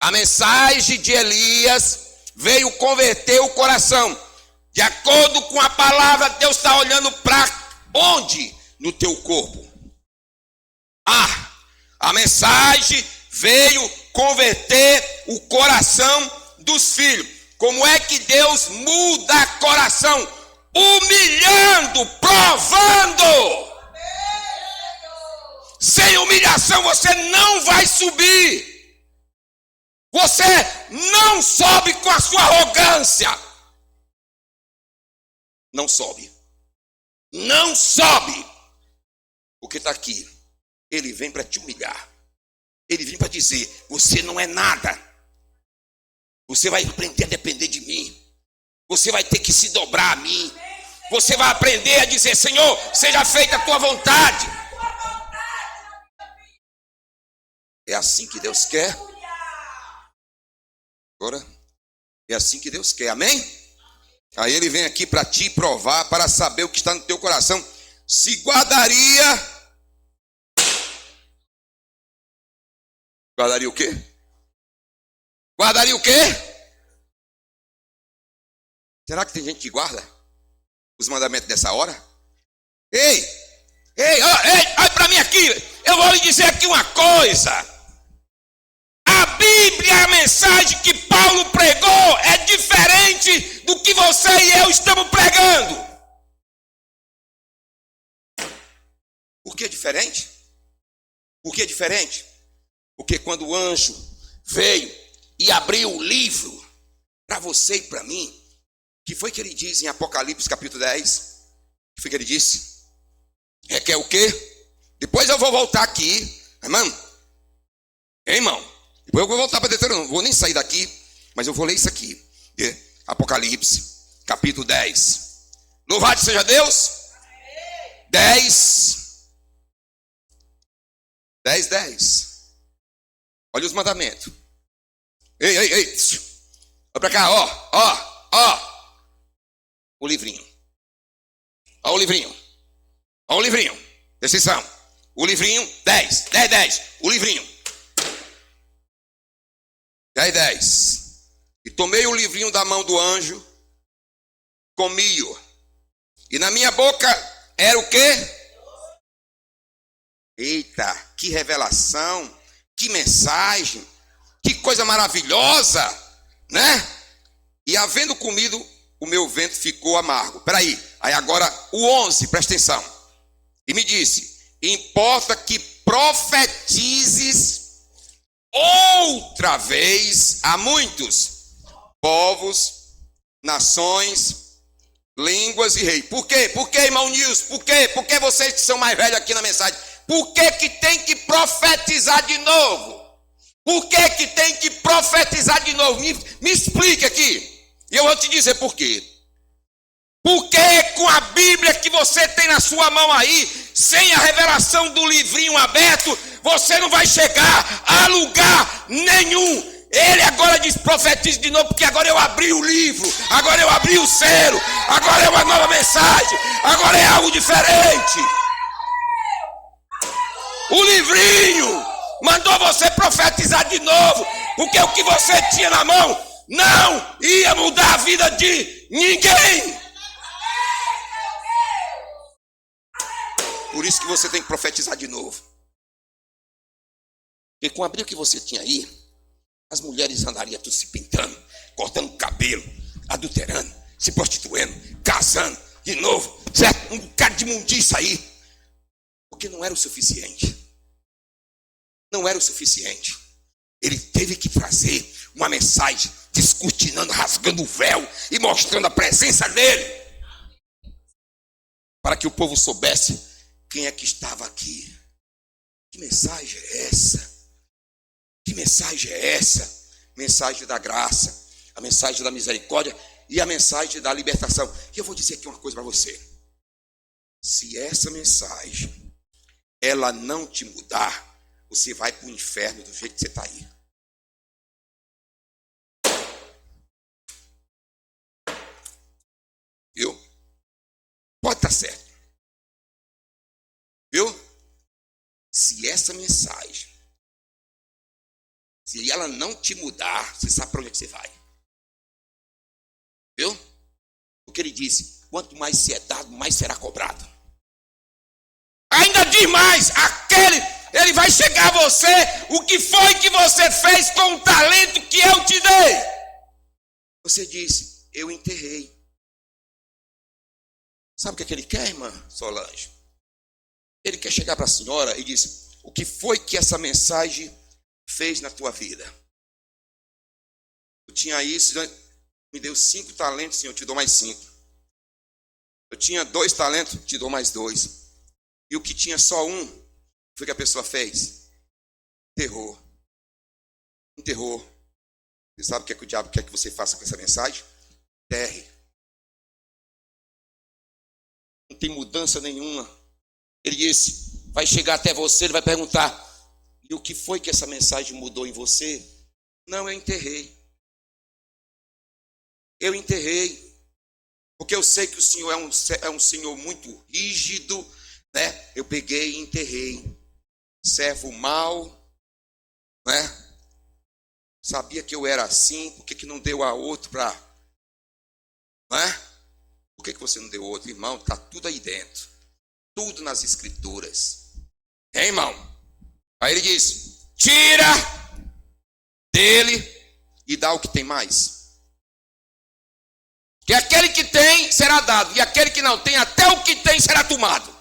Speaker 1: a mensagem de Elias veio converter o coração. De acordo com a palavra, Deus está olhando para onde? No teu corpo. A mensagem veio converter o coração dos filhos. Como é que Deus muda coração? Humilhando, provando. Sem humilhação você não vai subir. Você não sobe com a sua arrogância. Não sobe. Não sobe. Porque está aqui. Ele vem para te humilhar. Ele vem para dizer, você não é nada. Você vai aprender a depender de mim. Você vai ter que se dobrar a mim. Você vai aprender a dizer, Senhor, seja feita a tua vontade. É assim que Deus quer. Agora, é assim que Deus quer, amém? Aí ele vem aqui para te provar, para saber o que está no teu coração. Se guardaria... Guardaria o quê? Guardaria o quê? Será que tem gente que guarda os mandamentos dessa hora? Ei, olha para mim aqui. Eu vou lhe dizer aqui uma coisa. A Bíblia, a mensagem que Paulo pregou é diferente do que você e eu estamos pregando. Por que é diferente? Por que é diferente? Porque quando o anjo veio e abriu o livro para você e para mim, que foi que ele diz em Apocalipse capítulo 10? Que foi que ele disse? É que é o quê? Depois eu vou voltar aqui, irmão. Depois eu vou voltar para Deuteronômio, não vou nem sair daqui, mas eu vou ler isso aqui. Apocalipse capítulo 10. Louvado seja Deus. 10. Olha os mandamentos. Ei. Olha para cá, ó. O livrinho. Ó o livrinho. Presta atenção. O livrinho, 10. O livrinho. 10. E tomei o livrinho da mão do anjo, comi-o. E na minha boca era o quê? Eita, que revelação, que mensagem, que coisa maravilhosa, né? E havendo comido, o meu ventre ficou amargo. Peraí, aí agora o 11, presta atenção. E me disse, importa que profetizes outra vez a muitos povos, nações, línguas e reis. Por quê? Por quê, irmão Nilson? Por quê? Por que vocês que são mais velhos aqui na mensagem? Por que que tem que profetizar de novo? Por que que tem que profetizar de novo? Me explique aqui. E eu vou te dizer por quê. Porque com a Bíblia que você tem na sua mão aí, sem a revelação do livrinho aberto, você não vai chegar a lugar nenhum. Ele agora diz, profetize de novo, porque agora eu abri o livro, agora eu abri o selo, agora é uma nova mensagem, agora é algo diferente. O livrinho mandou você profetizar de novo, porque o que você tinha na mão não ia mudar a vida de ninguém. Por isso que você tem que profetizar de novo. Porque com o abril que você tinha aí, as mulheres andariam tudo se pintando, cortando cabelo, adulterando, se prostituindo, casando de novo, certo? Um bocado de imundícia aí. Porque não era o suficiente. Não era o suficiente. Ele teve que trazer uma mensagem descortinando, rasgando o véu e mostrando a presença dele. Para que o povo soubesse quem é que estava aqui. Que mensagem é essa? Que mensagem é essa? Mensagem da graça, a mensagem da misericórdia e a mensagem da libertação. E eu vou dizer aqui uma coisa para você. Se essa mensagem, ela não te mudar, você vai para o inferno do jeito que você está aí. Viu? Pode estar certo. Viu? Se essa mensagem, se ela não te mudar, você sabe para onde é que você vai. Viu? Porque ele disse, quanto mais se é dado, mais será cobrado. Ainda diz mais, ele vai chegar a você, o que foi que você fez com o talento que eu te dei? Você disse, eu enterrei. Sabe o que ele quer, irmã Solange? Ele quer chegar para a senhora e dizer, o que foi que essa mensagem fez na tua vida? Eu tinha isso, me deu 5 talentos, Senhor, eu te dou mais 5. Eu tinha 2 talentos, te dou mais 2. E o que tinha só 1, foi que a pessoa fez? Enterrou. Enterrou. Você sabe o que é que o diabo quer que você faça com essa mensagem? Enterre. Não tem mudança nenhuma. Ele disse, vai chegar até você, ele vai perguntar, e o que foi que essa mensagem mudou em você? Não, eu enterrei. Eu enterrei. Porque eu sei que o Senhor é um Senhor muito rígido, né? Eu peguei e enterrei. Servo mau, né? Sabia que eu era assim, por que não deu a outro para... Né? Por que você não deu outro? Irmão, está tudo aí dentro. Tudo nas escrituras. Hein, irmão? Aí ele diz, tira dele e dá o que tem mais. Que aquele que tem será dado, e aquele que não tem, até o que tem será tomado.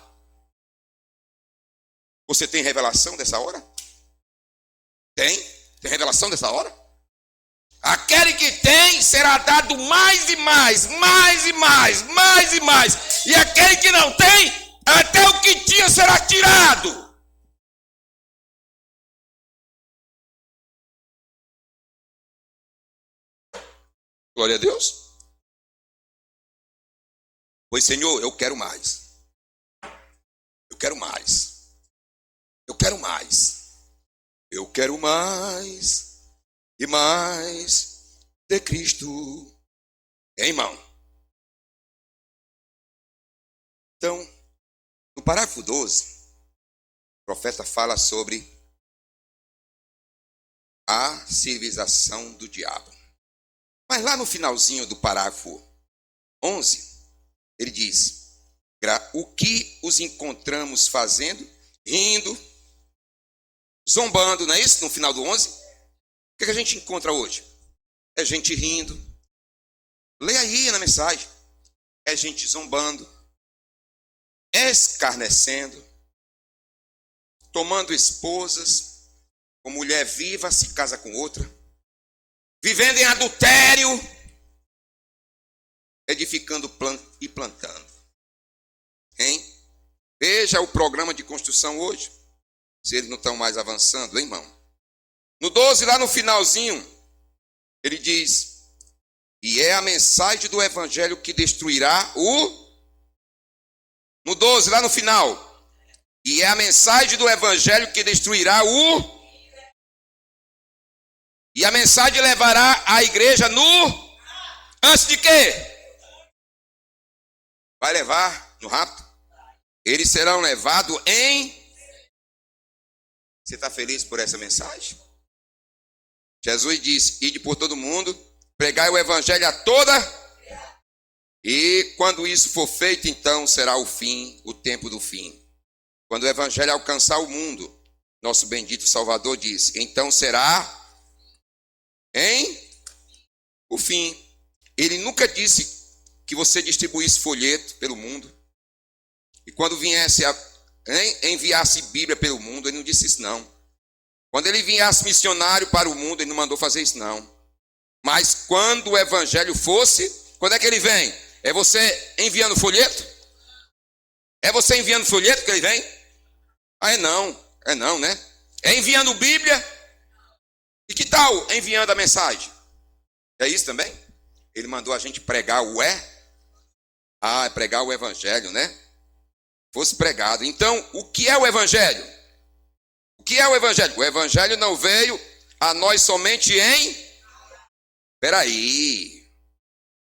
Speaker 1: Você tem revelação dessa hora? Tem? Tem revelação dessa hora? Aquele que tem será dado mais e mais, mais e mais, mais e mais. E aquele que não tem, até o que tinha será tirado. Glória a Deus. Pois, Senhor, eu quero mais. Eu quero mais. Eu quero mais. Eu quero mais e mais de Cristo. Hein, irmão? Então, no parágrafo 12, o profeta fala sobre a civilização do diabo. Mas lá no finalzinho do parágrafo 11, ele diz, o que os encontramos fazendo? Rindo, zombando, não é isso? No final do 11, o que a gente encontra hoje? É gente rindo. Leia aí na mensagem. É gente zombando, escarnecendo, tomando esposas, com mulher viva se casa com outra, vivendo em adultério, edificando e plantando. Hein? Veja o programa de construção hoje, se eles não estão mais avançando, hein, irmão? No 12, lá no finalzinho, ele diz, e é a mensagem do evangelho que destruirá o... No 12, lá no final, e é a mensagem do evangelho que destruirá o... E a mensagem levará a igreja no... Antes de quê? Vai levar no rapto. Eles serão levados em... Você está feliz por essa mensagem? Jesus disse, ide por todo mundo, Pregai o evangelho a toda. E quando isso for feito, então será o fim, o tempo do fim. Quando o evangelho alcançar o mundo, nosso bendito Salvador diz, então será o fim. Ele nunca disse que você distribuísse folheto pelo mundo. E quando viesse enviasse Bíblia pelo mundo, ele não disse isso não. Quando ele enviasse missionário para o mundo, ele não mandou fazer isso não. Mas quando o evangelho fosse, quando é que ele vem? É você enviando folheto? É você enviando folheto que ele vem? Ah, é não, né? É enviando Bíblia? E que tal enviando a mensagem? É isso também? Ele mandou a gente pregar pregar o evangelho, né? Fosse pregado. Então, o que é o evangelho? O que é o evangelho? O evangelho não veio a nós somente Peraí.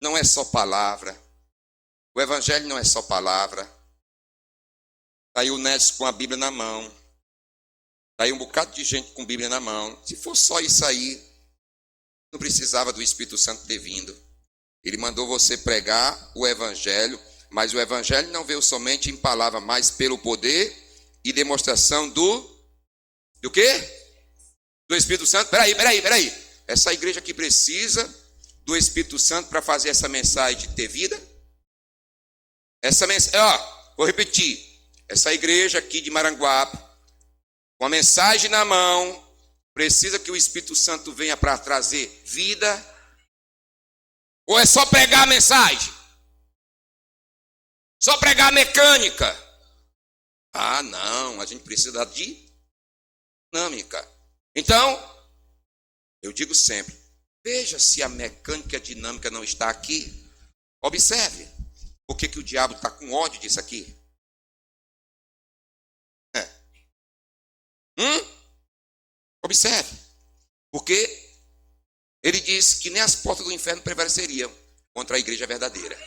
Speaker 1: Não é só palavra. O evangelho não é só palavra. Está aí o Nécio com a Bíblia na mão. Está aí um bocado de gente com Bíblia na mão. Se fosse só isso aí, não precisava do Espírito Santo ter vindo. Ele mandou você pregar o evangelho, mas o evangelho não veio somente em palavra, mas pelo poder e demonstração do quê? Do Espírito Santo. Peraí. Essa igreja aqui precisa do Espírito Santo para fazer essa mensagem ter vida? Essa mensagem, vou repetir. Essa igreja aqui de Maranguape, com a mensagem na mão, precisa que o Espírito Santo venha para trazer vida? Ou é só pregar a mensagem? Só pregar a mecânica? Ah, não, a gente precisa de dinâmica. Então, eu digo sempre, veja se a mecânica e a dinâmica não está aqui. Observe, por que o diabo está com ódio disso aqui? Observe, porque ele disse que nem as portas do inferno prevaleceriam contra a igreja verdadeira.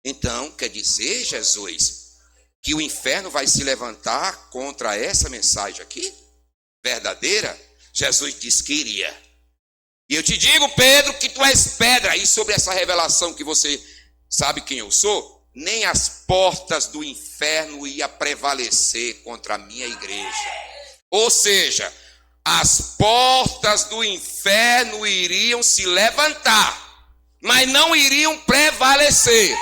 Speaker 1: Então, quer dizer, Jesus, que o inferno vai se levantar contra essa mensagem aqui, verdadeira? Jesus disse que iria. E eu te digo, Pedro, que tu és pedra. E sobre essa revelação que você sabe quem eu sou, nem as portas do inferno iam prevalecer contra a minha igreja. Ou seja, as portas do inferno iriam se levantar, mas não iriam prevalecer.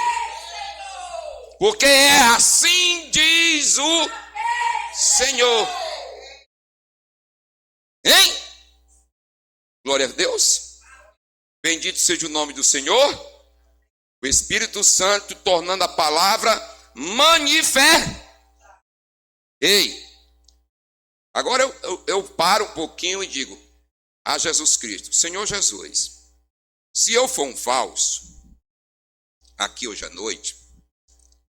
Speaker 1: Porque é assim diz o Senhor. Hein? Glória a Deus. Bendito seja o nome do Senhor. O Espírito Santo tornando a palavra manifesta. Ei, agora eu paro um pouquinho e digo a Jesus Cristo: Senhor Jesus, se eu for um falso aqui hoje à noite,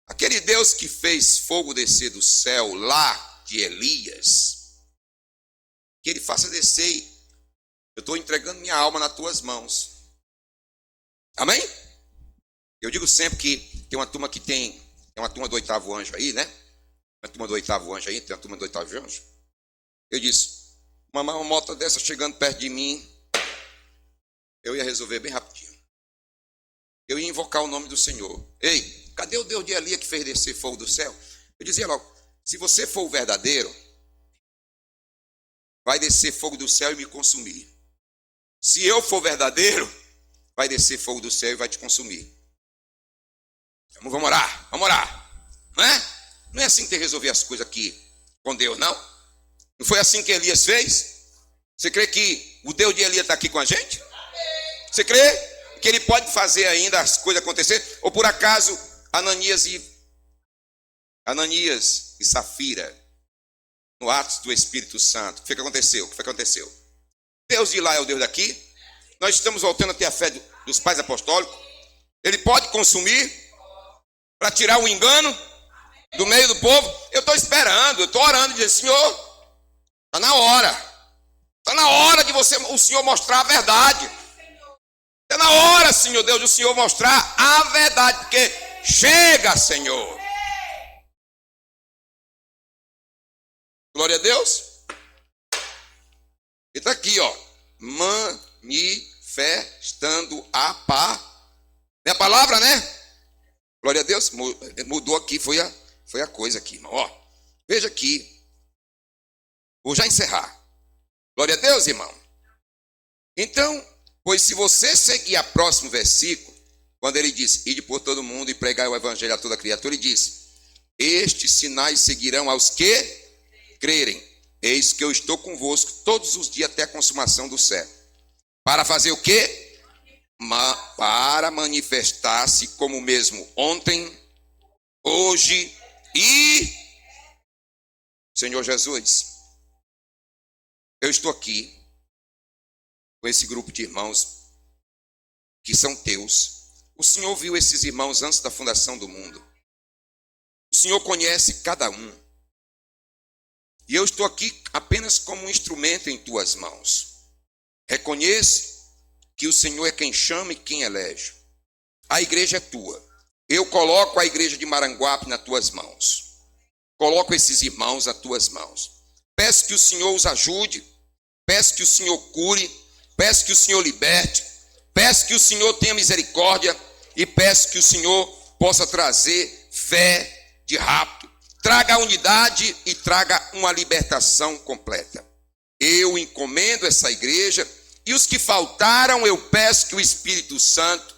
Speaker 1: aquele Deus que fez fogo descer do céu lá de Elias, que ele faça descer. Eu estou entregando minha alma nas tuas mãos. Amém? Eu digo sempre que tem uma turma tem uma turma do oitavo anjo aí, né? Uma turma do oitavo anjo aí, tem uma turma do oitavo anjo. Eu disse, uma moto dessa chegando perto de mim, eu ia resolver bem rapidinho. Eu ia invocar o nome do Senhor. Ei, cadê o Deus de Elias que fez descer fogo do céu? Eu dizia logo, se você for o verdadeiro, vai descer fogo do céu e me consumir. Se eu for verdadeiro, vai descer fogo do céu e vai te consumir. Vamos orar. Não é? Não é assim que tem que resolver as coisas aqui com Deus, não? Não foi assim que Elias fez? Você crê que o Deus de Elias está aqui com a gente? Você crê que ele pode fazer ainda as coisas acontecer? Ou por acaso Ananias e Safira, no Atos do Espírito Santo, o que aconteceu? Deus de lá é o Deus daqui. Nós estamos voltando a ter a fé dos pais apostólicos. Ele pode consumir para tirar o engano do meio do povo. Eu estou esperando, eu estou orando e dizendo, Senhor, está na hora de o Senhor mostrar a verdade. Está na hora, Senhor Deus, do Senhor mostrar a verdade, porque chega, Senhor. Glória a Deus. E está aqui, ó. Manifesta. manifestando a paz. Minha palavra, né? Glória a Deus. Mudou aqui, foi a coisa aqui, irmão. Ó, veja aqui. Vou já encerrar. Glória a Deus, irmão. Então, pois se você seguir a próximo versículo, quando ele diz, ide por todo mundo e pregai o evangelho a toda criatura, ele diz, estes sinais seguirão aos que crerem. Eis que eu estou convosco todos os dias até a consumação do século. Para fazer o quê? Para manifestar-se como mesmo ontem, hoje e... Senhor Jesus, eu estou aqui com esse grupo de irmãos que são teus. O Senhor viu esses irmãos antes da fundação do mundo. O Senhor conhece cada um. E eu estou aqui apenas como um instrumento em tuas mãos. Reconheço que o Senhor é quem chama e quem elege. A igreja é tua. Eu coloco a igreja de Maranguape nas tuas mãos. Coloco esses irmãos nas tuas mãos. Peço que o Senhor os ajude. Peço que o Senhor cure. Peço que o Senhor liberte. Peço que o Senhor tenha misericórdia. E peço que o Senhor possa trazer fé de rapto. Traga a unidade e traga uma libertação completa. Eu encomendo essa igreja e os que faltaram eu peço que o Espírito Santo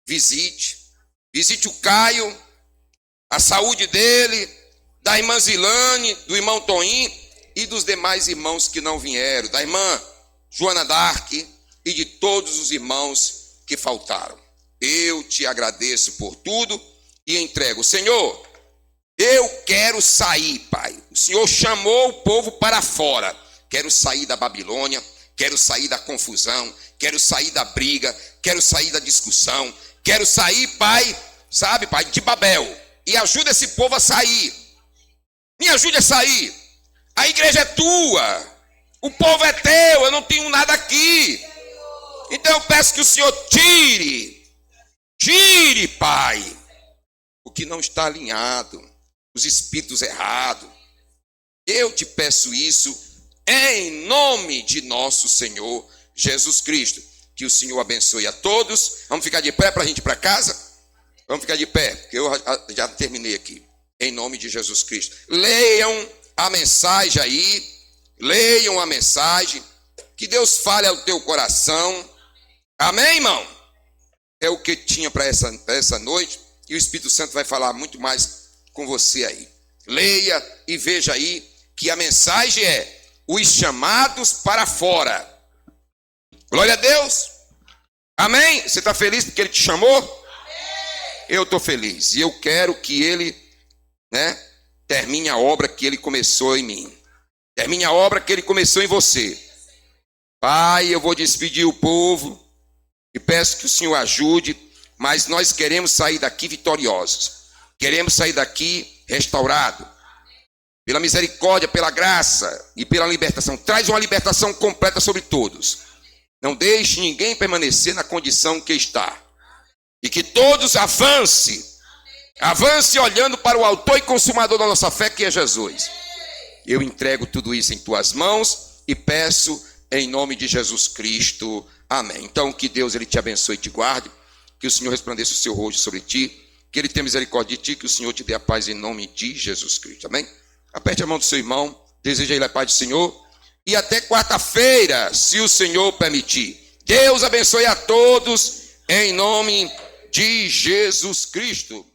Speaker 1: visite. Visite o Caio, a saúde dele, da irmã Zilane, do irmão Toim e dos demais irmãos que não vieram, da irmã Joana Dark e de todos os irmãos que faltaram. Eu te agradeço por tudo e entrego. Senhor, eu quero sair, Pai. O Senhor chamou o povo para fora. Quero sair da Babilônia, quero sair da confusão, quero sair da briga, quero sair da discussão, quero sair, Pai, sabe, Pai, de Babel. E ajuda esse povo a sair. Me ajude a sair. A igreja é tua. O povo é teu. Eu não tenho nada aqui. Então eu peço que o Senhor tire, Pai, o que não está alinhado, os espíritos errados. Eu te peço isso em nome de nosso Senhor Jesus Cristo. Que o Senhor abençoe a todos. Vamos ficar de pé para a gente ir para casa? Vamos ficar de pé, porque eu já terminei aqui. Em nome de Jesus Cristo. Leiam a mensagem aí. Leiam a mensagem. Que Deus fale ao teu coração. Amém, irmão? É o que tinha para essa noite. E o Espírito Santo vai falar muito mais com você aí. Leia e veja aí que a mensagem é os chamados para fora. Glória a Deus. Amém? Você está feliz porque Ele te chamou? Amém. Eu estou feliz. E eu quero que Ele, termine a obra que Ele começou em mim. Termine a obra que Ele começou em você. Pai, eu vou despedir o povo. E peço que o Senhor ajude. Mas nós queremos sair daqui vitoriosos. Queremos sair daqui restaurados. Pela misericórdia, pela graça e pela libertação. Traz uma libertação completa sobre todos. Não deixe ninguém permanecer na condição que está. E que todos avancem. Avance olhando para o autor e consumador da nossa fé, que é Jesus. Eu entrego tudo isso em tuas mãos e peço em nome de Jesus Cristo. Amém. Então que Deus Ele te abençoe e te guarde. Que o Senhor resplandeça o seu rosto sobre ti. Que Ele tenha misericórdia de ti. Que o Senhor te dê a paz em nome de Jesus Cristo. Amém? Aperte a mão do seu irmão. Deseja Ele a paz do Senhor. E até quarta-feira, se o Senhor permitir. Deus abençoe a todos em nome de Jesus Cristo.